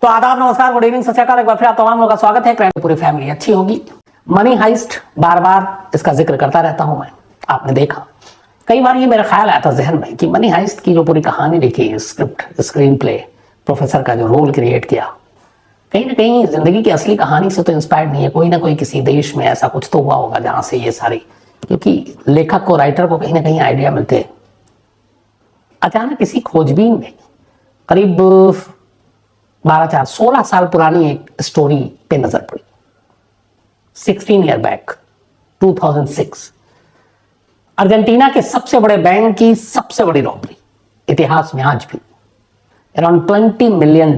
तो आदाब, नमस्कार, गुड इवनिंग, सत श्री अकाल। एक बार फिर आप तमाम लोगों का स्वागत है। क्राइम पूरी फैमिली अच्छी होगी। मनी हाइस्ट, बार बार इसका जिक्र करता रहता हूं मैं। आपने देखा कई बार ये मेरा ख्याल आया था जहन में कि मनी हाइस्ट की जो पूरी कहानी लिखी, स्क्रिप्ट, स्क्रीन प्ले, प्रोफेसर का जो रोल क्रिएट किया, कहीं ना कहीं जिंदगी की असली कहानी से तो इंस्पायर्ड नहीं है। कोई ना कोई किसी देश में ऐसा कुछ तो हुआ होगा जहां से ये सारी, क्योंकि लेखक को, राइटर को कहीं ना कहीं आइडिया मिलते हैं। अचानक किसी खोजबीन ने करीब 16 साल पुरानी एक स्टोरी पे नजर पड़ी। 16 ईयर बैक, 2006, अर्जेंटीना के सबसे बड़े बैंक की सबसे बड़ी रॉबरी इतिहास में आज भी। अराउंड $20 मिलियन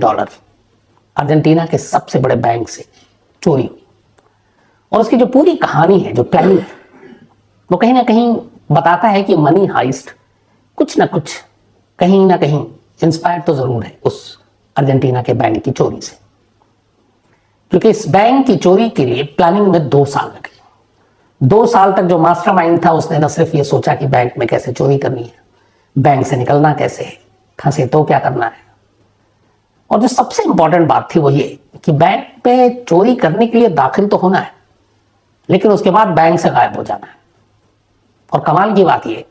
अर्जेंटीना के सबसे बड़े बैंक से चोरी हुई। और उसकी जो पूरी कहानी है, जो प्लानिंग है, वो कहीं ना कहीं बताता है कि मनी हाइस्ट कुछ ना कुछ, कहीं ना कहीं इंस्पायर तो जरूर है उस अर्जेंटीना के बैंक की चोरी से। क्योंकि इस बैंक की चोरी के लिए प्लानिंग में 2 साल लगे। 2 साल तक जो मास्टरमाइंड था उसने न सिर्फ ये सोचा कि बैंक में कैसे चोरी करनी है, बैंक से निकलना कैसे है, फंसे तो क्या करना है, और जो सबसे इंपॉर्टेंट बात थी वो ये कि बैंक पे चोरी करने के लिए दाखिल तो होना है, लेकिन उसके बाद बैंक से गायब हो जाना है। और कमाल की बात ये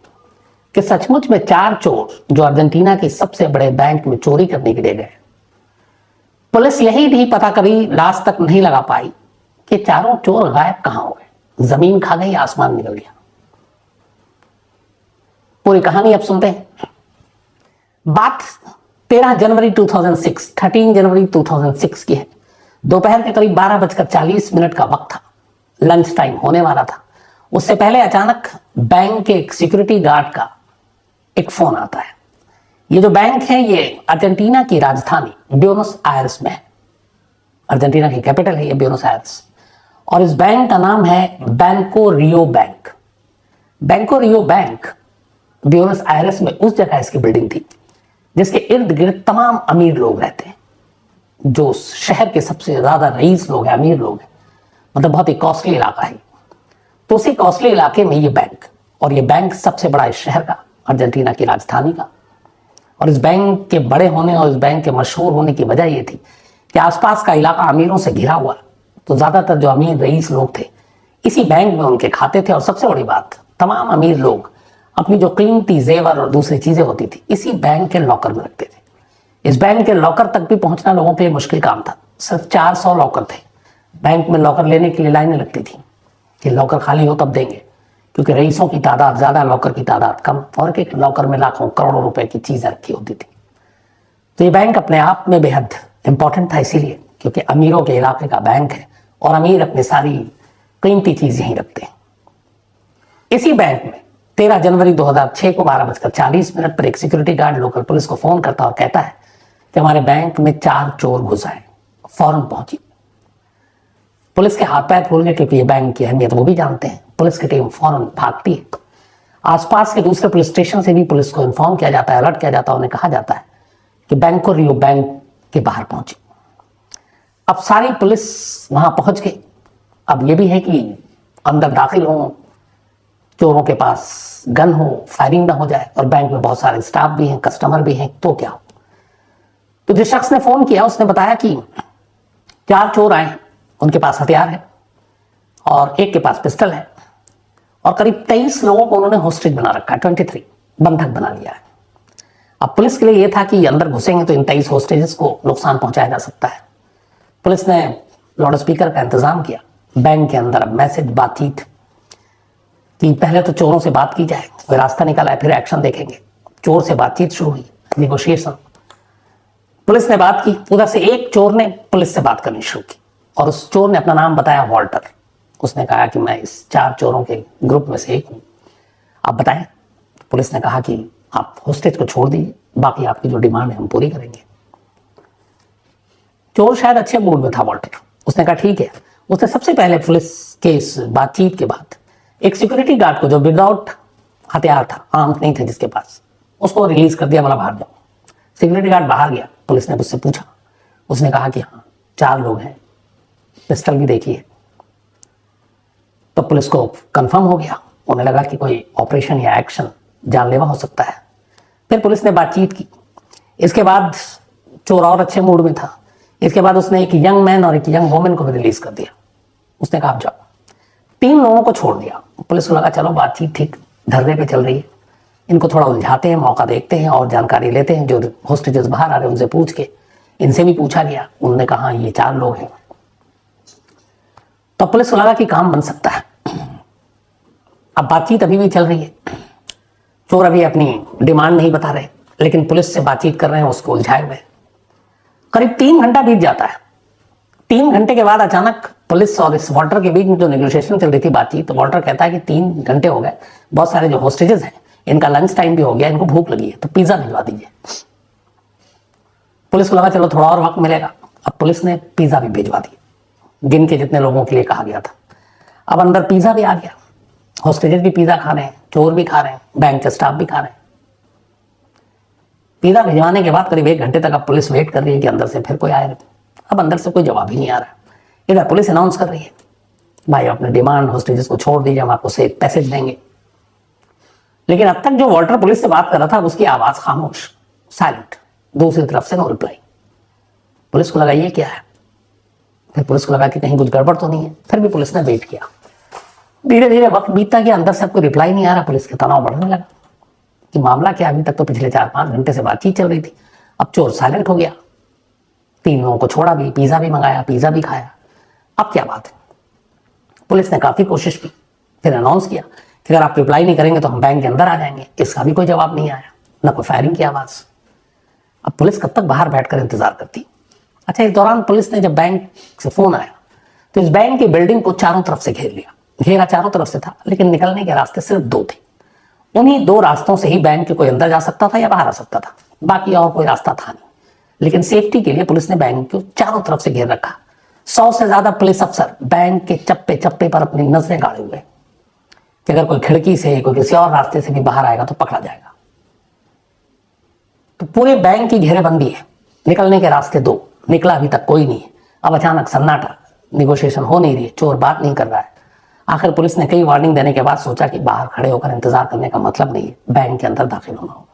कि सचमुच में 4 चोर जो अर्जेंटीना के सबसे बड़े बैंक में चोरी करने के लिए गए, पुलिस यही नहीं पता कभी लास्ट तक नहीं लगा पाई कि चारों चोर गायब कहां हो गए, जमीन खा गई, आसमान निकल गया। पूरी कहानी अब सुनते हैं। बात 13 जनवरी 2006 की है। दोपहर के करीब 12:40 का वक्त था। लंच टाइम होने वाला था। उससे पहले अचानक बैंक के एक सिक्योरिटी गार्ड का एक फोन आता है। ये जो बैंक है ये अर्जेंटीना की राजधानी ब्यूनस आयर्स में है। अर्जेंटीना की कैपिटल है ये ब्यूनस आयर्स, और इस बैंक का नाम है बैंको रियो बैंक। बैंको रियो बैंक ब्यूनस आयर्स में उस जगह इसकी बिल्डिंग थी जिसके इर्द गिर्द तमाम अमीर लोग रहते हैं, जो शहर के सबसे ज्यादा रईस लोग हैं, अमीर लोग हैं, मतलब बहुत ही कॉस्टली इलाका है। तो उसी कॉस्टली इलाके में ये बैंक, और ये बैंक सबसे बड़ा इस शहर का, अर्जेंटीना की राजधानी का। और इस बैंक के बड़े होने और इस बैंक के मशहूर होने की वजह यह थी कि आसपास का इलाका अमीरों से घिरा हुआ, तो ज्यादातर जो अमीर रईस लोग थे इसी बैंक में उनके खाते थे। और सबसे बड़ी बात, तमाम अमीर लोग अपनी जो कीमती जेवर और दूसरी चीजें होती थी इसी बैंक के लॉकर में रखते थे। इस बैंक के लॉकर तक भी पहुंचना लोगों के लिए मुश्किल काम था। सिर्फ 400 लॉकर थे। बैंक में लॉकर लेने के लिए लाइनें लगती थी कि लॉकर खाली हो तब देंगे, क्योंकि रईसों की तादाद ज्यादा, लॉकर की तादाद कम, और एक लॉकर में लाखों करोड़ों रुपए की चीजें रखी होती थी। तो ये बैंक अपने आप में बेहद इंपॉर्टेंट था, इसीलिए क्योंकि अमीरों के इलाके का बैंक है और अमीर अपनी सारी कीमती चीज यहीं रखते हैं। इसी बैंक में 13 जनवरी 2006 को 12:40 पर एक सिक्योरिटी गार्ड लोकल पुलिस को फोन करता और कहता है कि हमारे बैंक में 4 चोर घुस आए, फौरन पहुंची। पुलिस के हाथ पैर फूल गए, क्योंकि ये बैंक की अहमियत वो भी जानते हैं। पुलिस की टीम फौरन भागती है। आसपास के दूसरे पुलिस स्टेशन से भी पुलिस को इन्फॉर्म किया जाता है, अलर्ट किया जाता है, उन्हें कहा जाता है कि बैंको रियो बैंक के बाहर पहुंची। अब सारी पुलिस वहां पहुंच गई। अब ये भी है कि अंदर दाखिल हो, चोरों के पास गन हो, फायरिंग ना हो जाए, और बैंक में बहुत सारे स्टाफ भी हैं, कस्टमर भी हैं, तो क्या हो। तो जिस शख्स ने फोन किया उसने बताया कि 4 चोर आए, उनके पास हथियार है और एक के पास पिस्टल है, और करीब 23 लोगों को उन्होंने होस्टेज बना रखा है, 23 बंधक बना लिया है। अब पुलिस के लिए यह था कि अंदर घुसेंगे तो इन 23 होस्टेजेस को नुकसान पहुंचाया जा सकता है। पुलिस ने लाउड स्पीकर का इंतजाम किया। बैंक के अंदर अब मैसेज, बातचीत कि पहले तो चोरों से बात की जाए, कोई रास्ता निकाला है फिर एक्शन देखेंगे। चोर से बातचीत शुरू हुई, निगोशिएशन। पुलिस ने बात की। उधर से एक चोर ने पुलिस से बात करनी शुरू की, और उस चोर ने अपना नाम बताया, वॉल्टर। उसने कहा कि मैं इस 4 चोरों के ग्रुप में से एक हूं, आप बताएं। पुलिस ने कहा कि आप होस्टेज को छोड़ दीजिए, बाकी आपकी जो डिमांड है हम पूरी करेंगे। चोर शायद अच्छे मूड में था, वॉल्टर। उसने कहा ठीक है। उसने सबसे पहले पुलिस के इस बातचीत के बाद एक सिक्योरिटी गार्ड को, जो विदाउट हथियार था, आर्म नहीं थे जिसके पास, उसको रिलीज कर दिया, बोला बाहर जाओ। सिक्योरिटी गार्ड बाहर गया। पुलिस ने उससे पूछा, उसने कहा कि हाँ 4 लोग हैं, पिस्टल भी देखी है। तो पुलिस को कंफर्म हो गया, उन्हें लगा कि कोई ऑपरेशन या एक्शन जानलेवा हो सकता है। फिर पुलिस ने बातचीत की। इसके बाद चोर और अच्छे मूड में था। इसके बाद उसने एक यंग मैन और एक यंग वुमेन को भी रिलीज कर दिया। उसने कहा आप जाओ। 3 लोगों को छोड़ दिया। पुलिस को लगा चलो बातचीत ठीक धरने पे चल रही है, इनको थोड़ा उलझाते हैं, मौका देखते हैं और जानकारी लेते हैं। जो होस्टेजेस बाहर आ रहे हैं उनसे पूछ के, इनसे भी पूछा गया, उन्होंने कहा ये 4 लोग हैं। तो पुलिस को लगा कि काम बन सकता है। अब बातचीत अभी भी चल रही है, चोर अभी अपनी डिमांड नहीं बता रहे, लेकिन पुलिस से बातचीत कर रहे हैं, उसको उलझाए हुए। करीब 3 घंटा बीत जाता है। 3 घंटे के बाद अचानक पुलिस और इस वॉल्टर के बीच में जो नेगोशिएशन चल रही थी बातचीत, तो वॉल्टर कहता है कि 3 घंटे हो गए, बहुत सारे जो होस्टेजेस हैं इनका लंच टाइम भी हो गया, इनको भूख लगी है, तो पिज्जा भिजवा दीजिए। पुलिस को लगा चलो थोड़ा और वक्त मिलेगा। अब पुलिस ने पिज्जा भी भिजवा दिया, गिन के जितने लोगों के लिए कहा गया था। अब अंदर पिज्जा भी आ गया, होस्टेजेस भी पिज्जा खा रहे हैं, चोर भी खा रहे हैं, बैंक के स्टाफ भी खा रहे हैं। पिज्जा भिजवाने के बाद करीब 1 घंटे तक अब पुलिस वेट कर रही है कि अंदर से फिर कोई आए। अब अंदर से कोई जवाब ही नहीं आ रहा। इधर पुलिस अनाउंस कर रही है भाई अपने डिमांड होस्टेजेस को छोड़ दीजिए, हम आपको से एक पैसेज देंगे। लेकिन अब तक जो वॉल्टर पुलिस से बात कर रहा था उसकी आवाज खामोश, साइलेंट, दूसरी तरफ से नो रिप्लाई। पुलिस को लगा ये क्या है, फिर पुलिस को लगा कि कहीं कुछ गड़बड़ तो नहीं है। फिर भी पुलिस ने वेट किया। धीरे धीरे वक्त बीतता गया, अंदर से कोई रिप्लाई नहीं आ रहा। पुलिस का तनाव बढ़ने लगा कि मामला क्या, अभी तक तो पिछले 4-5 घंटे से बातचीत चल रही थी, अब चोर साइलेंट हो गया। 3 लोगों को छोड़ा भी, पिज्जा भी मंगाया, पिज्जा भी खाया, अब क्या बात है। पुलिस ने काफी कोशिश की, फिर अनाउंस किया कि अगर आप रिप्लाई नहीं करेंगे तो हम बैंक के अंदर आ जाएंगे। इसका भी कोई जवाब नहीं आया, ना कोई फायरिंग की आवाज। अब पुलिस कब तक बाहर बैठकर इंतजार करती। अच्छा, इस दौरान पुलिस ने जब बैंक से फोन आया तो इस बैंक की बिल्डिंग को चारों तरफ से घेर लिया। घेरा चारों तरफ से था, लेकिन निकलने के रास्ते सिर्फ 2 थे। उन्हीं 2 रास्तों से ही बैंक के कोई अंदर जा सकता था या बाहर आ सकता था, बाकी और कोई रास्ता था नहीं। लेकिन सेफ्टी के लिए पुलिस ने बैंक को चारों तरफ से घेर रखा। 100 से ज्यादा पुलिस अफसर बैंक के चप्पे चप्पे पर अपनी नजरें गाड़े हुए कि अगर कोई खिड़की से, कोई किसी और रास्ते से भी बाहर आएगा तो पकड़ा जाएगा। तो पूरे बैंक की घेरेबंदी है, निकलने के रास्ते 2, निकला अभी तक कोई नहीं है। अब अचानक सन्नाटा, नेगोशिएशन हो नहीं रही है, चोर बात नहीं कर रहा है। आखिर पुलिस ने कई वार्निंग देने के बाद सोचा कि बाहर खड़े होकर इंतजार करने का मतलब नहीं है, बैंक के अंदर दाखिल होना होगा।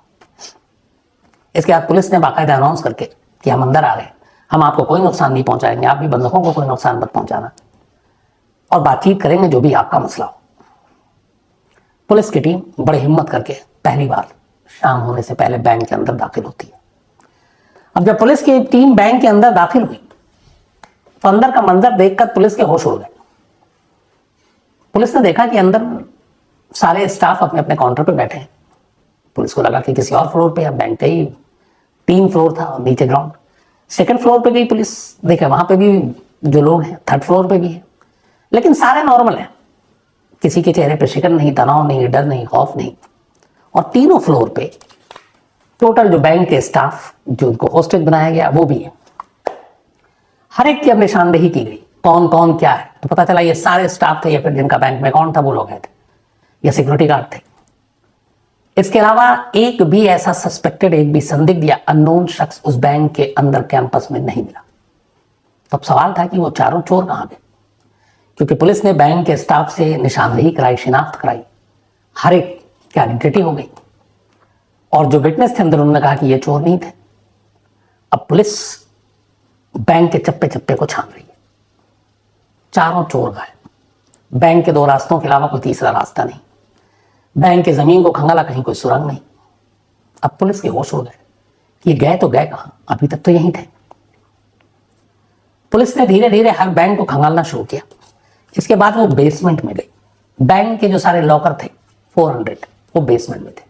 इसके बाद पुलिस ने बाकायदा अनाउंस करके कि हम अंदर आ रहे हैं, हम आपको कोई नुकसान नहीं पहुंचाएंगे, आप भी बंधकों को कोई नुकसान मत पहुंचाना, और बातचीत करेंगे जो भी आपका मसला हो। पुलिस की टीम बड़ी हिम्मत करके पहली बार शाम होने से पहले बैंक के अंदर दाखिल होती है। अब जब पुलिस की टीम बैंक के अंदर दाखिल हुई तो अंदर का मंजर देखकर पुलिस के होश उड़ गए। पुलिस ने देखा कि अंदर सारे स्टाफ अपने अपने काउंटर पे बैठे हैं। पुलिस को लगा कि किसी और फ्लोर पे, या बैंक का ही 3 फ्लोर था और नीचे ग्राउंड। 2nd फ्लोर पे गई पुलिस, देखा वहां पे भी जो लोग हैं, 3rd फ्लोर पे भी है, लेकिन सारे नॉर्मल हैं। किसी के चेहरे पे शिकन नहीं, तनाव नहीं, डर नहीं, खौफ नहीं। और तीनों फ्लोर पे टोटल जो बैंक के स्टाफ, जो उनको होस्टेज बनाया गया, वो भी है। हर एक की अब निशानदेही की गई, कौन कौन क्या है। तो पता चला ये सारे स्टाफ थे, या फिर जिनका बैंक में अकाउंट था वो लोग थे, या सिक्योरिटी गार्ड थे। इसके अलावा एक भी ऐसा सस्पेक्टेड, एक भी संदिग्ध या अननोन शख्स उस बैंक के अंदर कैंपस में नहीं मिला। तब सवाल था कि वो चारों चोर कहां गए, क्योंकि पुलिस ने बैंक के स्टाफ से निशानदेही कराई, शिनाख्त कराई, हर एक की आइडेंटिटी हो गई, और जो विटनेस थे अंदर उन्होंने कहा कि ये चोर नहीं थे। अब पुलिस बैंक के चप्पे चप्पे को छान रही है। चारों चोर गायब, बैंक के 2 रास्तों के अलावा कोई तीसरा रास्ता नहीं, बैंक के जमीन को खंगाला, कहीं कोई सुरंग नहीं। अब पुलिस के होश उड़ गए कि ये गए तो गए कहां, अभी तक तो यहीं थे। पुलिस ने धीरे धीरे हर बैंक को खंगालना शुरू किया। इसके बाद वो बेसमेंट में गई। बैंक के जो सारे लॉकर थे 400, वो बेसमेंट में थे।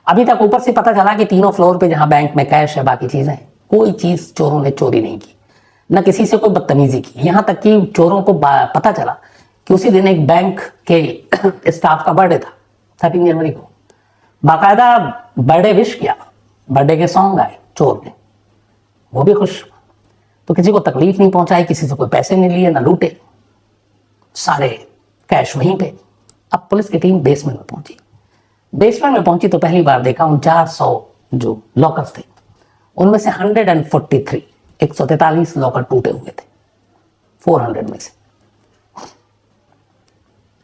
अभी तक ऊपर से पता चला कि तीनों फ्लोर पे जहां बैंक में कैश है, बाकी चीजें हैं, कोई चीज चोरों ने चोरी नहीं की, न किसी से कोई बदतमीजी की। यहां तक कि चोरों को पता चला कि उसी दिन एक बैंक के स्टाफ का बर्थडे था, 13 जनवरी को। बाकायदा बर्थडे विश किया, बर्थडे के सॉन्ग गाए चोर ने, वो भी खुश। तो किसी को तकलीफ नहीं पहुंचाई, किसी से कोई पैसे नहीं लिए, ना लूटे, सारे कैश वहीं पे। अब पुलिस की टीम बेसमेंट में पहुंची। बेसमेंट में पहुंची तो पहली बार देखा उन 400 जो लॉकर्स थे, उनमें से 143 लॉकर टूटे हुए थे 400 में से।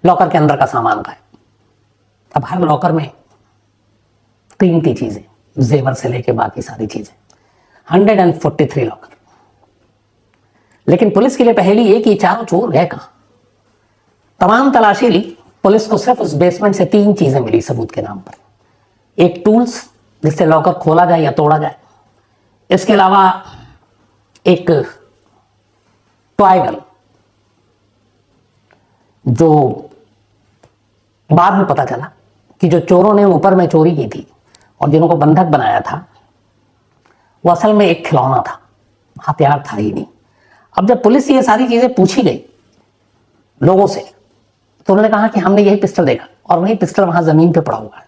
लॉकर के अंदर का सामान का है। अब हर लॉकर में कीमती चीजें, जेवर से लेके बाकी सारी चीजें, 143 लॉकर। लेकिन पुलिस के लिए पहेली ये कि चारों चोर गए कहां। तमाम तलाशी ली, पुलिस को सिर्फ उस बेसमेंट से 3 चीजें मिली सबूत के नाम पर। एक टूल्स जिससे लॉकर खोला जाए या तोड़ा जाए, इसके अलावा एक टॉय गन जो बाद में पता चला कि जो चोरों ने ऊपर में चोरी की थी और जिन्हों को बंधक बनाया था वो असल में एक खिलौना था, हथियार था ही नहीं। अब जब पुलिस से ये सारी चीजें पूछी गई लोगों से तो उन्होंने कहा कि हमने यही पिस्टल देखा और वही पिस्टल वहां जमीन पे पड़ा हुआ है।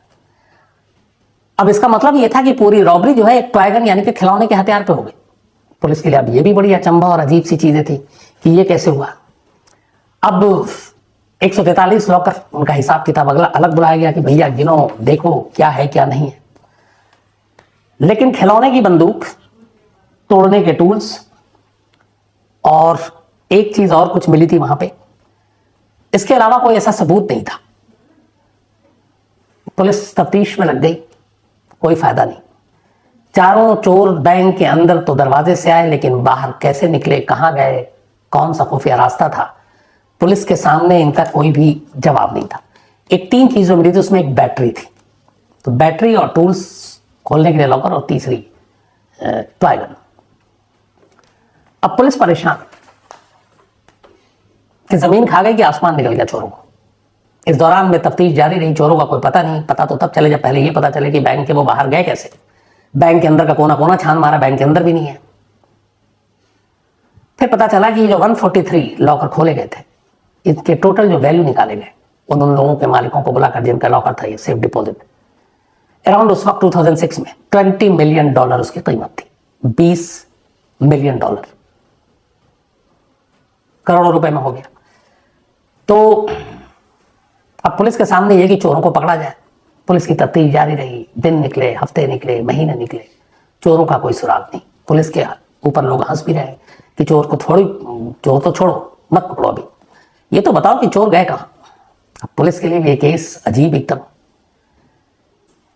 अब इसका मतलब यह था कि पूरी रॉबरी जो है एक टॉय गन यानी कि खिलौने के हथियार पे हो गई। पुलिस के लिए अब ये भी बड़ी अचंभा और अजीब सी चीजें थी कि ये कैसे हुआ। अब 143 लॉकर, उनका हिसाब किताब अलग बुलाया गया कि भैया गिनो देखो क्या है क्या नहीं है। लेकिन खिलौने की बंदूक, तोड़ने के टूल्स और एक चीज और कुछ मिली थी वहां पे, इसके अलावा कोई ऐसा सबूत नहीं था। पुलिस तफ्तीश में लग गई, कोई फायदा नहीं। चारों चोर बैंक के अंदर तो दरवाजे से आए, लेकिन बाहर कैसे निकले, कहां गए, कौन सा खुफिया रास्ता था, पुलिस के सामने इनका कोई भी जवाब नहीं था। एक 3 चीजों मिली थी, उसमें एक बैटरी थी, तो बैटरी और टूल्स खोलने के लिए लॉकर, और तीसरी टॉय गन। अब पुलिस परेशान कि जमीन खा गई कि आसमान निकल गया चोरों को। इस दौरान में तफ्तीश जारी रही, चोरों का कोई पता नहीं। पता तो तब चले जब पहले ये पता चले कि बैंक के वो बाहर गए कैसे। बैंक के अंदर का कोना कोना छान मारा, बैंक के अंदर भी नहीं है। फिर पता चला कि जो 143 लॉकर खोले गए थे, इनके टोटल जो वैल्यू निकाले गए उन लोगों के मालिकों को बुलाकर जिनका लॉकर था ये सेफ डिपॉजिट, अराउंड उस वक्त 2006 में $20 मिलियन उसकी कीमत थी। $20 मिलियन, करोड़ों रुपए में हो गया। तो अब पुलिस के सामने ये कि चोरों को पकड़ा जाए। पुलिस की तफ्तीश जारी रही, दिन निकले, हफ्ते निकले, महीने निकले, चोरों का कोई सुराग नहीं। पुलिस के ऊपर लोग हंस भी रहे कि चोर तो छोड़ो, मत पकड़ो, अभी ये तो बताओ कि चोर गए कहां। अब पुलिस के लिए ये केस अजीब एकदम।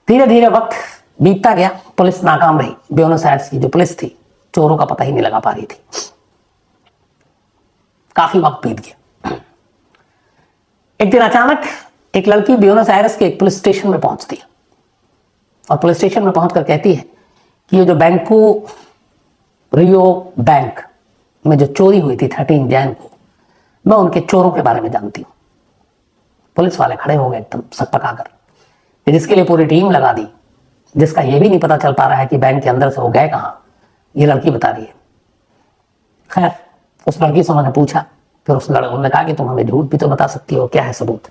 धीरे धीरे वक्त बीतता गया, पुलिस नाकाम रही। ब्यूनस आयर्स की जो पुलिस थी चोरों का पता ही नहीं लगा पा रही थी। काफी वक्त बीत गया। एक दिन अचानक एक लड़की ब्यूनस आयर्स के एक पुलिस स्टेशन में पहुंचती है और पुलिस स्टेशन में पहुंचकर कहती है कि ये जो बैंको रियो बैंक में जो चोरी हुई थी 13 जैन को, मैं उनके चोरों के बारे में जानती हूं। पुलिस वाले खड़े हो गए एकदम सकपकाकर, जिसके लिए पूरी टीम लगा दी, जिसका ये भी नहीं पता चल पा रहा है कि बैंक के अंदर से वो गए कहां, ये लड़की बता रही है। खैर उस लड़की से उन्होंने पूछा, फिर उन्होंने कहा कि तुम हमें झूठ भी तो बता सकती हो, क्या है सबूत।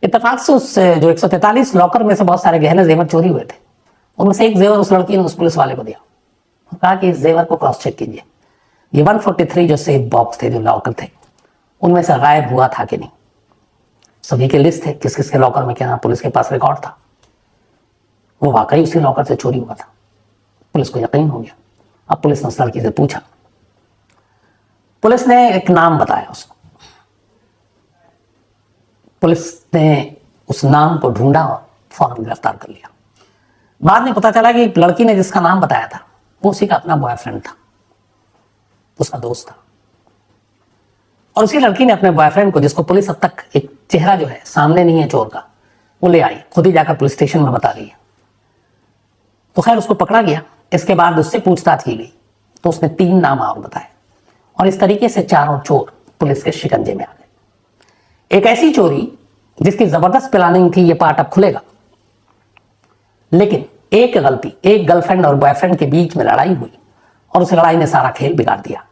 इत्तेफाक से उस जो 143 लॉकर में से बहुत सारे गहने जेवर चोरी हुए थे, उनमें से एक जेवर उस लड़की ने उस पुलिस वाले को दिया। कहा कि इस जेवर को क्रॉस चेक कीजिए, ये 143 जो सेफ बॉक्स थे, जो लॉकर थे, उनमें से गायब हुआ था कि नहीं। सभी के लिस्ट थे किस किस के लॉकर में क्या, पुलिस के पास रिकॉर्ड था। वो वाकई उसी लॉकर से चोरी हुआ था। पुलिस को यकीन हो गया। अब पुलिस ने उस लड़की से पूछा, पुलिस ने एक नाम बताया उसको, पुलिस ने उस नाम को ढूंढा और फौरन गिरफ्तार कर लिया। बाद में पता चला कि लड़की ने जिसका नाम बताया था वो उसी का अपना बॉयफ्रेंड था, उसका दोस्त था। और उसी लड़की ने अपने बॉयफ्रेंड को, जिसको पुलिस अब तक एक चेहरा जो है सामने नहीं है चोर का, वो ले आई, खुद ही जाकर पुलिस स्टेशन में बता रही है। तो खैर उसको पकड़ा गया। इसके बाद उससे पूछताछ की गई तो उसने 3 नाम और बताए और इस तरीके से चारों चोर पुलिस के शिकंजे में आ गए। एक ऐसी चोरी जिसकी जबरदस्त प्लानिंग थी, ये पार्ट अब खुलेगा। लेकिन एक गलती, एक गर्लफ्रेंड और बॉयफ्रेंड के बीच में लड़ाई हुई और उस लड़ाई ने सारा खेल बिगाड़ दिया।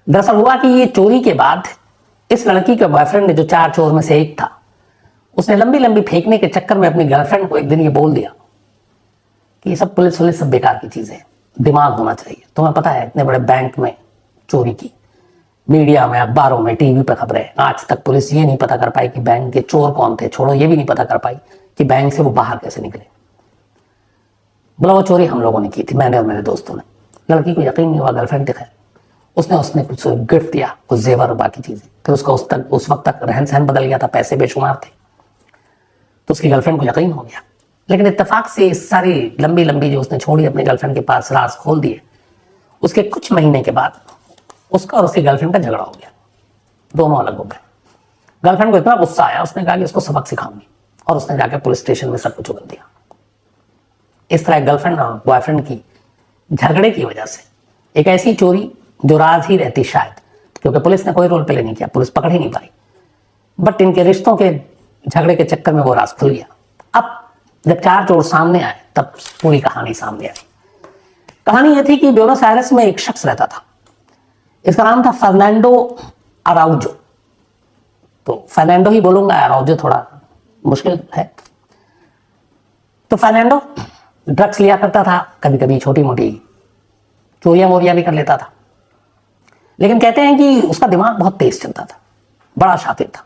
दरअसल हुआ कि ये चोरी के बाद इस लड़की के बॉयफ्रेंड ने, जो 4 चोर में से एक था, उसने लंबी लंबी फेंकने के चक्कर में अपनी गर्लफ्रेंड को एक दिन ये बोल दिया कि ये सब पुलिस सब बेकार की चीजें, दिमाग होना चाहिए। तुम्हें पता है इतने बड़े बैंक में चोरी की, मीडिया में, अखबारों में, टीवी पर खबरें, आज तक पुलिस ये नहीं पता कर पाई कि बैंक के चोर कौन थे। छोड़ो ये भी नहीं पता कर पाई कि बैंक से वो बाहर कैसे निकले। बोला वो चोरी हम लोगों ने की थी, मैंने और मेरे दोस्तों ने। लड़की को यकीन नहीं हुआ, गर्लफ्रेंड दिखाया, उसने कुछ गिफ्ट दिया, कुछ जेवर और बाकी चीजें। फिर उसका उस वक्त तक रहन सहन बदल गया था, पैसे बेशुमार थे, तो उसकी गर्लफ्रेंड को यकीन हो गया। लेकिन इत्तेफाक से इस सारी लंबी लंबी जो उसने छोड़ी अपनी गर्लफ्रेंड के पास, राज खोल दिए। उसके कुछ महीने के बाद उसका और उसकी गर्लफ्रेंड का झगड़ा हो गया, दोनों अलग हो गए। गर्लफ्रेंड को इतना गुस्सा आया, उसने कहा कि इसको सबक सिखाऊंगी, और उसने जाकर पुलिस स्टेशन में सब कुछ उगल दिया। इस तरह गर्लफ्रेंड और बॉयफ्रेंड की झगड़े की वजह से एक ऐसी चोरी जो राज ही रहती शायद, क्योंकि पुलिस ने कोई रोल प्ले नहीं किया, पुलिस पकड़ ही नहीं पाई, बट इनके रिश्तों के झगड़े के चक्कर में वो राज खुल गया। अब जब चार चोर सामने आए तब पूरी कहानी सामने आई। कहानी यह थी कि ब्यूनस आयरेस में एक शख्स रहता था, इसका नाम था फर्नांडो अराउजो। तो फर्नांडो ही बोलूंगा, अराउजो थोड़ा मुश्किल है। तो फर्नांडो ड्रग्स लिया करता था, कभी कभी छोटी मोटी चोरियां मोरियां भी कर लेता था, लेकिन कहते हैं कि उसका दिमाग बहुत तेज चलता था, बड़ा शातिर था।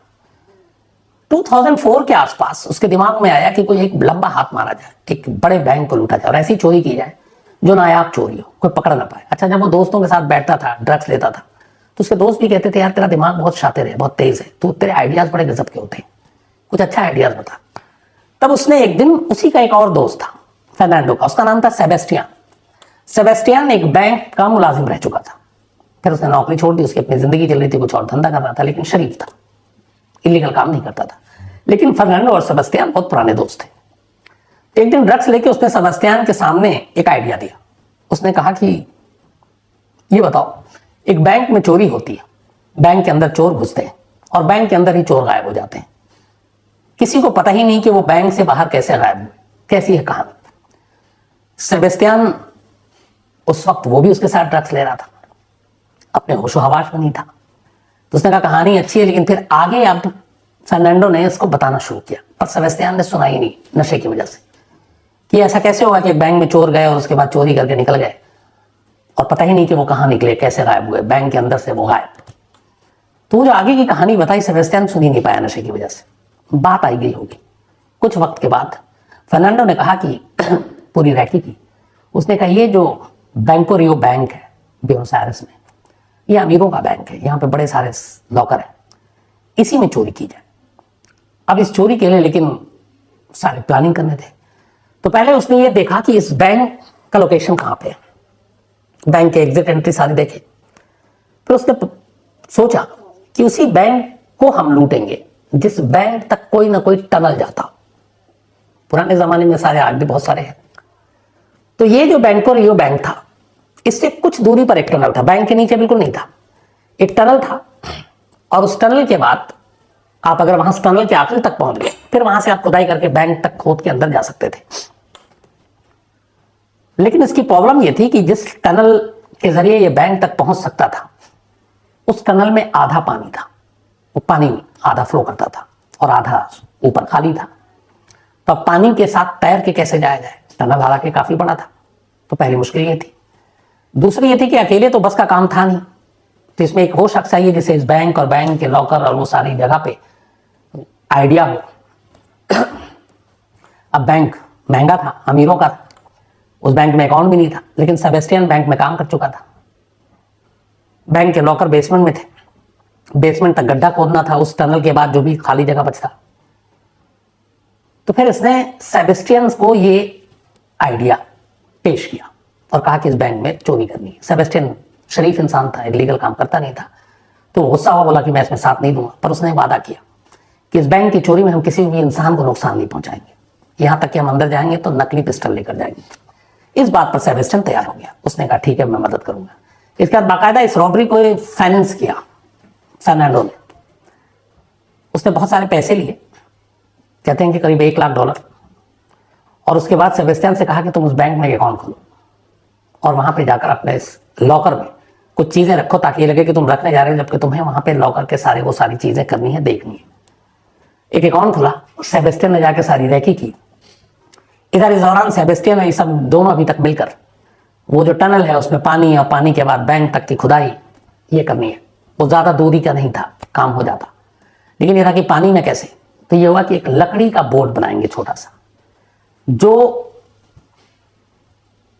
2004 के आसपास उसके दिमाग में आया कि कोई एक लंबा हाथ मारा जाए, एक बड़े बैंक को लूटा जाए और ऐसी चोरी की जाए जो नायाब चोरी हो, कोई पकड़ ना पाए। अच्छा, जब वो दोस्तों के साथ बैठता था, ड्रग्स लेता था, तो उसके दोस्त भी कहते थे यार तेरा दिमाग बहुत शातिर है, बहुत तेज है, तो तेरे आइडियाज बड़े गजब के होते हैं, कुछ अच्छा आइडियाज बता। तब उसने एक दिन, उसी का एक और दोस्त था फर्नांडो का, उसका नाम था सेबेस्टियन। सेबेस्टियन एक बैंक का मुलाजिम रह चुका था, फिर उसने नौकरी छोड़ दी, उसकी अपनी जिंदगी चल रही थी, कुछ और धंधा कर रहा था, लेकिन शरीफ था, इलीगल काम नहीं करता था। लेकिन फर्नांडो और सेबेस्टियन बहुत पुराने दोस्त थे। एक दिन ड्रग्स लेके उसने सेबेस्टियन के सामने एक आइडिया दिया। उसने कहा कि ये बताओ, एक बैंक में चोरी होती है, बैंक के अंदर चोर घुसते हैं और बैंक के अंदर ही चोर गायब हो जाते हैं, किसी को पता ही नहीं कि वो बैंक से बाहर कैसे गायब हुए, कैसी है कहानी। सेबेस्टियन उस वक्त वो भी उसके साथ ड्रग्स ले रहा था, अपने होशो हवास में नहीं था। तो उसने कहा कहानी अच्छी है, लेकिन फिर आगे अब फर्नांडो ने इसको बताना शुरू किया, पर सेबेस्टियन ने सुना ही नहीं नशे की वजह से, कि ऐसा कैसे होगा कि एक बैंक में चोर गए और उसके बाद चोरी करके निकल गए और पता ही नहीं कि वो कहां निकले, कैसे गायब हुए, बैंक के अंदर से वो गायब। तो जो आगे की कहानी बताई सेबेस्टियन सुन ही नहीं पाया नशे की वजह से, बात आई गई होगी। कुछ वक्त के बाद फर्नांडो ने कहा कि पूरी रैकी की, उसने कहा ये जो बैंको रियो बैंक है ब्यूनस आयरेस में, ये अमीरों का बैंक है, यहाँ पे बड़े सारे लॉकर हैं, इसी में चोरी की जाए। अब इस चोरी के लिए लेकिन सारे प्लानिंग करने थे। तो पहले उसने ये देखा कि इस बैंक का लोकेशन कहाँ पे है, बैंक के एग्जिट एंट्री सारे देखे। फिर उसने सोचा कि उसी बैंक को हम लूटेंगे जिस बैंक तक कोई ना कोई टनल जाता। पुराने जमाने में सारे, आज भी बहुत सारे हैं। तो ये जो बैंको रियो बैंक था, इससे कुछ दूरी पर एक टनल था, बैंक के नीचे बिल्कुल नहीं था, एक टनल था। और उस टनल के बाद आप अगर वहां टनल के आखिर तक पहुंच गए, फिर वहां से आप खुदाई करके बैंक तक खोद के अंदर जा सकते थे। लेकिन इसकी प्रॉब्लम यह थी कि जिस टनल के जरिए ये बैंक तक पहुंच सकता था, उस टनल में आधा पानी था, वो पानी आधा फ्लो करता था और आधा ऊपर खाली था। तो अब पानी के साथ तैर के कैसे जाया जाए, टनल हालांकि काफी बड़ा था। तो पहली मुश्किल ये थी। दूसरी ये थी कि अकेले तो बस का काम था नहीं, तो इसमें एक वो शख्स चाहिए जिसे इस बैंक और बैंक के लॉकर और वो सारी जगह पे आइडिया हो। अब बैंक महंगा था, अमीरों का था, उस बैंक में अकाउंट भी नहीं था, लेकिन सेबेस्टियन बैंक में काम कर चुका था। बैंक के लॉकर बेसमेंट में थे, बेसमेंट तक गड्ढा खोदना था उस टनल के बाद जो भी खाली जगह बचता। तो फिर इसने सेबेस्टियन को ये आइडिया पेश किया और कहा कि इस बैंक में चोरी करनी है। सेबेस्टियन शरीफ इंसान था, इलीगल काम करता नहीं था, तो गुस्सा हुआ, बोला कि मैं इसमें साथ नहीं दूंगा। पर उसने वादा किया कि इस बैंक की चोरी में हम किसी भी इंसान को नुकसान नहीं पहुंचाएंगे, यहां तक कि हम अंदर जाएंगे तो नकली पिस्टल लेकर जाएंगे। इस बात पर सेबेस्टियन तैयार हो गया, उसने कहा ठीक है मैं मदद करूंगा। इसके बाद बाकायदा इस रॉबरी को फाइनेंस किया फर्नांडो ने। उसने बहुत सारे पैसे लिए, कहते हैं कि करीब $1 लाख, और उसके बाद सेबेस्टियन से कहा कि तुम उस बैंक में अकाउंट खोलो और वहां पे जाकर अपने इस लॉकर में कुछ चीजें रखो ताकि ये लगे कि तुम रखने जा रहे हो, जबकि तुम्हें वहां पे लॉकर के सारे वो सारी चीजें करनी है, देखनी है। एक अकाउंट खुला, सेबेस्टियन ने जाकर सारी रैकी की। इधर इस दौरान सेबेस्टियन ये सब दोनों अभी तक मिलकर वो जो टनल है उसमें पानी और पानी के बाद बैंक तक की खुदाई ये करनी है। वो ज्यादा दूरी का नहीं था, काम हो जाता, लेकिन ये था कि पानी में कैसे। तो ये हुआ कि एक लकड़ी का बोर्ड बनाएंगे छोटा सा, जो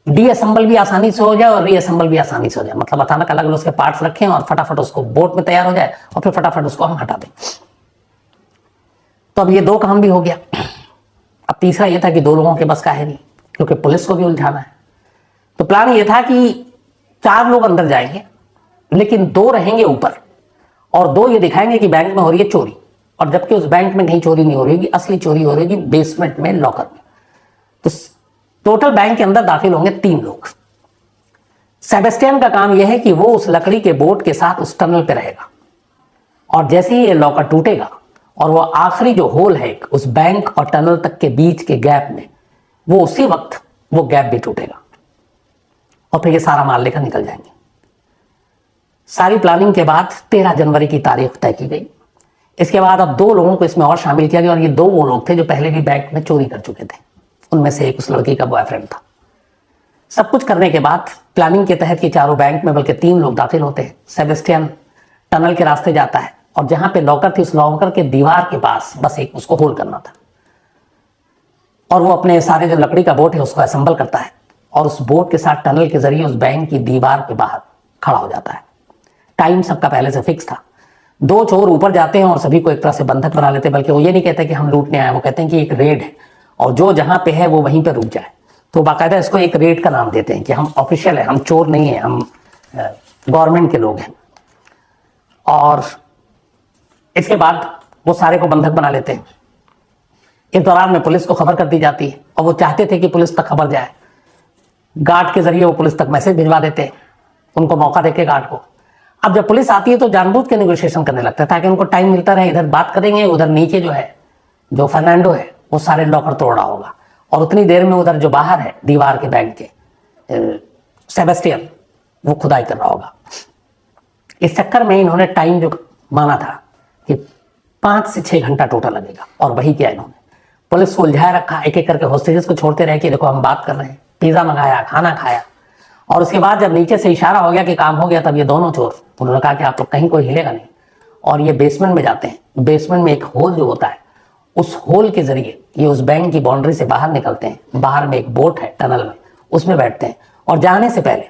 डीअसेंबल भी आसानी से हो जाए और रीअसेंबल भी आसानी से हो जाए। मतलब अचानक अलग अलग उसके पार्ट्स रखें और फटाफट उसको बोर्ड में तैयार हो जाए और फिर फटाफट उसको हम हटा दें। तो अब ये दो काम भी हो गया। अब तीसरा ये था कि 2 लोगों के बस का है नहीं, क्योंकि पुलिस को भी उलझाना है। तो प्लान ये था कि 4 लोग अंदर जाएंगे, लेकिन 2 रहेंगे ऊपर और 2 ये दिखाएंगे कि बैंक में हो रही है चोरी, और जबकि उस बैंक में कहीं चोरी नहीं हो रही है, असली चोरी हो रही है बेसमेंट में, लॉकर में। तो टोटल बैंक के अंदर दाखिल होंगे 3 लोग। सेबेस्टियन का काम यह है कि वो उस लकड़ी के बोट के साथ उस टनल पे रहेगा, और जैसे ही ये लॉकर टूटेगा और वो आखिरी जो होल है उस बैंक और टनल तक के बीच के गैप में, वो उसी वक्त वो गैप भी टूटेगा और फिर ये सारा माल लेकर निकल जाएंगे। सारी प्लानिंग के बाद 13 जनवरी की तारीख तय की गई। इसके बाद अब 2 लोगों को इसमें और शामिल किया गया, और ये 2 वो लोग थे जो पहले भी बैंक में चोरी कर चुके थे। उनमें से एक उस लड़की का बॉयफ्रेंड था। सब कुछ करने के बाद प्लानिंग के तहत ये चारों बैंक में बल्कि 3 लोग दाखिल होते हैं। सेबेस्टियन टनल के रास्ते जाता है और जहां पे लॉकर थी उस लॉकर के दीवार के पास बस एक उसको होल्ड करना था, और वो अपने सारे जो लकड़ी का बोट है उसको असेंबल करता है और उस बोट के साथ टनल के जरिए उस बैंक की दीवार के बाहर खड़ा हो जाता है। टाइम सबका पहले से फिक्स था। 2 चोर ऊपर जाते हैं और सभी को एक तरह से बंधक बना लेते हैं, बल्कि वो ये नहीं कहते कि हम लूटने आए, वो कहते हैं कि एक रेड है और जो जहां पे है वो वहीं पे रुक जाए। तो बाकायदा इसको एक रेड का नाम देते हैं कि हम ऑफिशियल है, हम चोर नहीं है, हम गवर्नमेंट के लोग हैं। और इसके बाद वो सारे को बंधक बना लेते हैं। इस दौरान में पुलिस को खबर कर दी जाती है और वो चाहते थे कि पुलिस तक खबर जाए। गार्ड के जरिए वो पुलिस तक मैसेज भिजवा देते हैं, उनको मौका देके गार्ड को। अब जब पुलिस आती है तो जानबूझ के नेगोशिएशन करने लगता है ताकि उनको टाइम मिलता रहे, इधर बात करेंगे, उधर नीचे जो है जो फर्नांडो है वो सारे लॉकर तोड़ रहा होगा, और उतनी देर में उधर जो बाहर है दीवार के बैंक के सेबेस्टियन वो खुदाई कर रहा होगा। इस चक्कर में इन्होंने टाइम जो माना था कि 5 से 6 घंटा टोटल लगेगा, और वही किया इन्होंने। पुलिस को उलझाए रखा, एक एक करके हॉस्टेजेस को छोड़ते रहे कि देखो हम बात कर रहे हैं। पिज्जा मंगाया, खाना खाया, और उसके बाद जब नीचे से इशारा हो गया कि काम हो गया, तब ये दोनों चोर, उन्होंने कहा कि आप लोग कहीं कोई हिलेगा नहीं, और ये बेसमेंट में जाते हैं। बेसमेंट में एक होल जो होता है, उस होल के जरिए ये उस बैंक की बाउंड्री से बाहर निकलते हैं। बाहर में एक बोट है टनल में, उसमें बैठते हैं, और जाने से पहले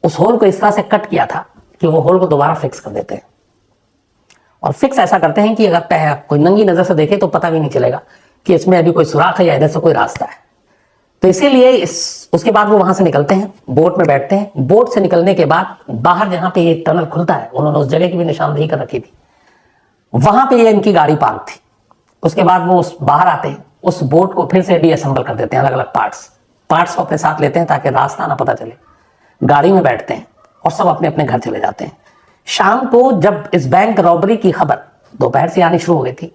उस होल को इस तरह से कट किया था कि वो होल को दोबारा फिक्स कर देते हैं। और फिक्स ऐसा करते हैं कि अगर कोई नंगी नजर से देखे तो पता भी नहीं चलेगा कि इसमें अभी कोई सुराख है या इधर से कोई रास्ता है। तो इसीलिए उसके बाद वो वहां से निकलते हैं, बोट में बैठते हैं। बोट से निकलने के बाद बाहर जहां पे ये टनल खुलता है, उन्होंने उस जगह की भी निशानदेही कर रखी थी, वहां पे ये इनकी गाड़ी पार्क थी। उसके बाद वो बाहर आते हैं, उस बोट को फिर से डीअसेंबल कर देते हैं, अलग अलग पार्ट्स को अपने साथ लेते हैं ताकि रास्ता ना पता चले। गाड़ी में बैठते हैं और सब अपने अपने घर चले जाते हैं। शाम को जब इस बैंक रॉबरी की खबर दोपहर से आनी शुरू हो गई थी,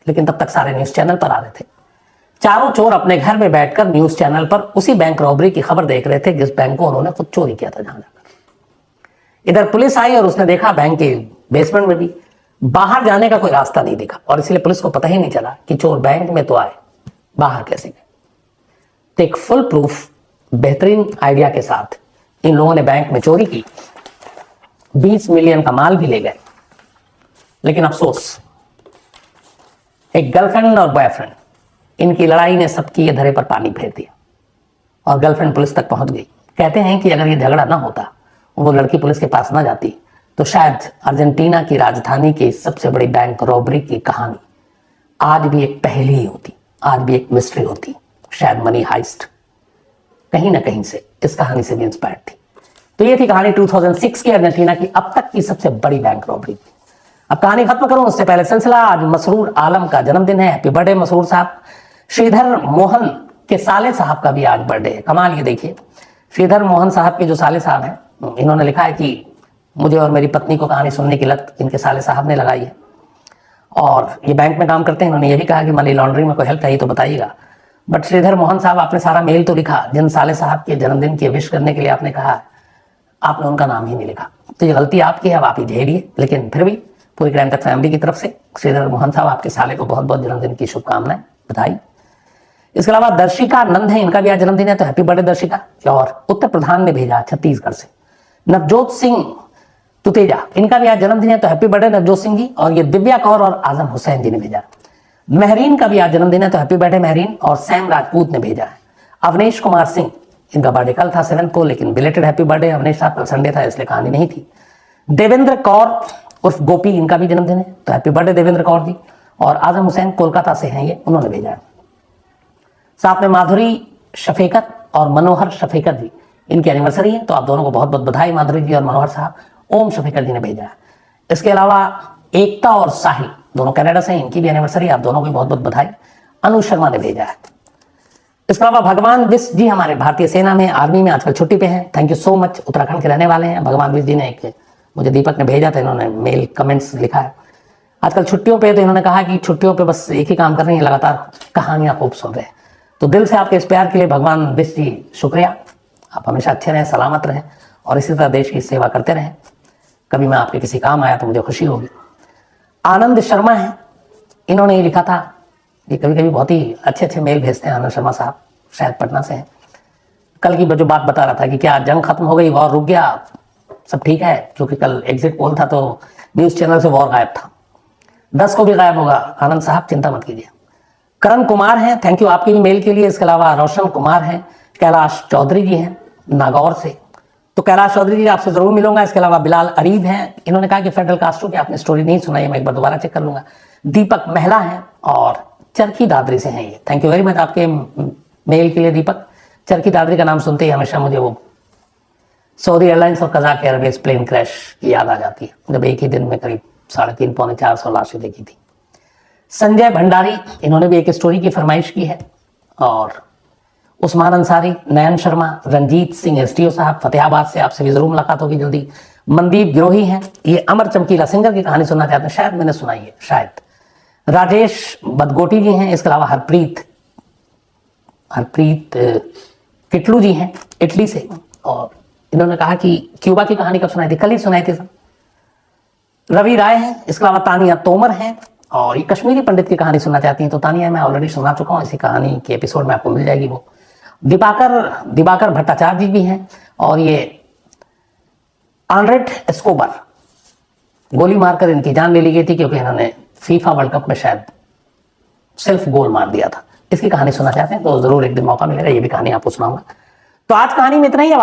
लेकिन तब तक सारे न्यूज चैनल पर आ रहे थे। चारों चोर अपने घर में बैठकर न्यूज चैनल पर उसी बैंक रॉबरी की खबर देख रहे थे जिस बैंक को उन्होंने खुद चोरी किया था जहां जाकर। इधर पुलिस आई और उसने देखा बैंक के बेसमेंट में भी बाहर जाने का कोई रास्ता नहीं दिखा, और इसलिए पुलिस को पता ही नहीं चला कि चोर बैंक में तो आए, बाहर कैसे गए। तो एक फुल प्रूफ बेहतरीन आइडिया के साथ इन लोगों ने बैंक में चोरी की, 20 मिलियन का माल भी ले गए। लेकिन अफसोस, एक गर्लफ्रेंड और बॉयफ्रेंड, इनकी लड़ाई ने सबकी ये धरे पर पानी फेर दिया, और गर्लफ्रेंड पुलिस तक पहुंच गई। कहते हैं कि अगर ये झगड़ा ना होता, वो लड़की पुलिस के पास ना जाती, तो शायद अर्जेंटीना की राजधानी की सबसे बड़ी बैंक रॉबरी की कहानी आज भी एक पहेली ही होती, आज भी एक मिस्ट्री होती। शायद मनी हाइस्ट कहीं ना कहीं से इस कहानी से भी इंस्पायर्ड थी। तो ये थी कहानी 2006 की अर्जेंटीना की अब तक की सबसे बड़ी बैंक रॉबरी। अब कहानी खत्म करूं उससे पहले सिलसिला, आज मसरूर आलम का जन्मदिन है। हैप्पी बर्थडे मसरूर साहब। श्रीधर मोहन के साले साहब का भी आज बर्थडे है। कमाल, ये देखिए, श्रीधर मोहन साहब के जो साले साहब हैं, इन्होंने लिखा है कि मुझे और मेरी पत्नी को कहानी सुनने की लत इनके साले साहब ने लगाई है, और ये बैंक में काम करते हैं। इन्होंने ये भी कहा कि मनी लॉन्ड्रिंग में कोई हेल्प चाहिए तो बताइएगा। बट श्रीधर मोहन साहब, आपने सारा मेल तो लिखा, जिन साले साहब के जन्मदिन की विश करने के लिए आपने कहा, आपने उनका नाम ही नहीं लिखा। तो ये गलती आपकी है, अब आप ही झेलिए। लेकिन फिर भी पूरी क्राइम तक फैमिली की तरफ से श्रीधर मोहन साहब, आपके साले को बहुत बहुत जन्मदिन की शुभकामनाएं, बधाई। इसके अलावा दर्शिका नंद है, इनका भी आज जन्मदिन है, तो हैप्पी बर्थडे दर्शिका। और उत्तर प्रधान ने भेजा छत्तीसगढ़ से। नवजोत सिंह तुतेजा, इनका भी आज जन्मदिन है, तो हैप्पी बर्थडे नवजोत सिंह जी। और ये दिव्या कौर और आजम हुसैन जी ने भेजा। महरीन का भी आज जन्मदिन है, तो हैप्पी बर्थडे महरीन। और सैम राजपूत ने भेजा है। अवनेश कुमार सिंह, इनका बर्थडे कल था 7 को, लेकिन बिलेटेड हैप्पी बर्थडे अवनेश साहब, कल संडे था इसलिए कहानी नहीं थी। देवेंद्र कौर उर्फ गोपी, इनका भी जन्मदिन है, तो हैप्पी बर्थडे देवेंद्र कौर जी। और आजम हुसैन कोलकाता से हैं, ये उन्होंने भेजा है। साथ में माधुरी शफेकत और मनोहर शफेकत जी, इनकी एनिवर्सरी है, तो आप दोनों को बहुत बहुत बधाई माधुरी जी और मनोहर साहब। ओम शफीकर जी ने भेजा है। इसके अलावा एकता और साहिल दोनों कनाडा से हैं, इनकी भी एनिवर्सरी, आप दोनों को बहुत बहुत बधाई। अनु शर्मा ने भेजा है। इसके अलावा भगवान विश जी हमारे भारतीय सेना में, आर्मी में आजकल छुट्टी पे हैं, thank you so much, Uttarakhand के रहने वाले हैं। भगवान विश जी ने एक मुझे दीपक ने भेजा था, इन्होंने मेल कमेंट्स लिखा है, आजकल छुट्टियों पे, तो इन्होंने कहा कि छुट्टियों पे बस एक ही काम कर रहे हैं, लगातार कहानियां खूब सुन रहे हैं। तो दिल से आपके इस प्यार के लिए भगवान विश जी शुक्रिया। आप हमेशा अच्छे रहें, सलामत रहें और इसी तरह देश की सेवा करते रहें। कभी मैं आपके किसी काम आया तो मुझे खुशी होगी। आनंद शर्मा है, इन्होंने ये लिखा था, ये कभी कभी बहुत ही अच्छे अच्छे मेल भेजते हैं आनंद शर्मा साहब, शायद पटना से हैं। कल की जो बात बता रहा था कि क्या जंग खत्म हो गई, वॉर रुक गया, सब ठीक है, क्योंकि कल एग्जिट पोल था तो न्यूज चैनल से वॉर गायब था। 10 को भी गायब होगा आनंद साहब, चिंता मत कीजिए। करण कुमार हैं, थैंक यू आपकी भी मेल के लिए। इसके अलावा रोशन कुमार हैं, कैलाश चौधरी जी हैं नागौर से, तो कैलाश चौधरी जी आपसे जरूर मिलूंगा। इसके अलावा बिलाल अरीब हैं, इन्होंने कहा कि फेडरल कास्ट्रो की आपने स्टोरी नहीं सुनाई, मैं एक बार दोबारा चेक कर लूंगा। दीपक महिला हैं और चरखी दादरी से हैं ये, थैंक यू वेरी मच आपके मेल के लिए दीपक। चरखी दादरी का नाम सुनते ही हमेशा मुझे वो सऊदी एयरलाइंस और कजाक एयरवेज प्लेन क्रैश की याद आ जाती है, जब एक ही दिन में करीब 350 पौने 400 लाशें देखी थी। संजय भंडारी, इन्होंने भी एक स्टोरी की फरमाइश की है। और उस्मान अंसारी, नयन शर्मा, रंजीत सिंह एसटीओ साहब फतेहाबाद से, आपसे भी जरूर मुलाकात होगी जल्दी। मनदीप गिरोही हैं, ये अमर चमकीला सिंगर की कहानी सुनना चाहते हैं, शायद मैंने सुनाई है शायद। राजेश बदगोटी जी हैं, इसके अलावा हरप्रीत किटलू जी हैं इटली से, और इन्होंने कहा कि क्यूबा की कहानी कब सुनाई थी, कल ही सुनाई थी सर। रवि राय हैं, इसके अलावा तानिया तोमर हैं, और ये कश्मीरी पंडित की कहानी सुनना चाहती हैं, तो तानिया मैं ऑलरेडी सुना चुका हूं, इसी कहानी के एपिसोड में आपको मिल जाएगी वो। दिवाकर भट्टाचार्य जी भी हैं, और ये आंड्रेट एस्कोबर, गोली मारकर इनकी जान ले ली गई थी क्योंकि इन्होंने फीफा वर्ल्ड कप में शायद सेल्फ गोल मार दिया था। इसकी कहानी सुनना चाहते हैं तो जरूर एक दिन मौका मिलेगा, ये भी कहानी आपको सुनाऊंगा। तो आज कहानी में इतना ही। अब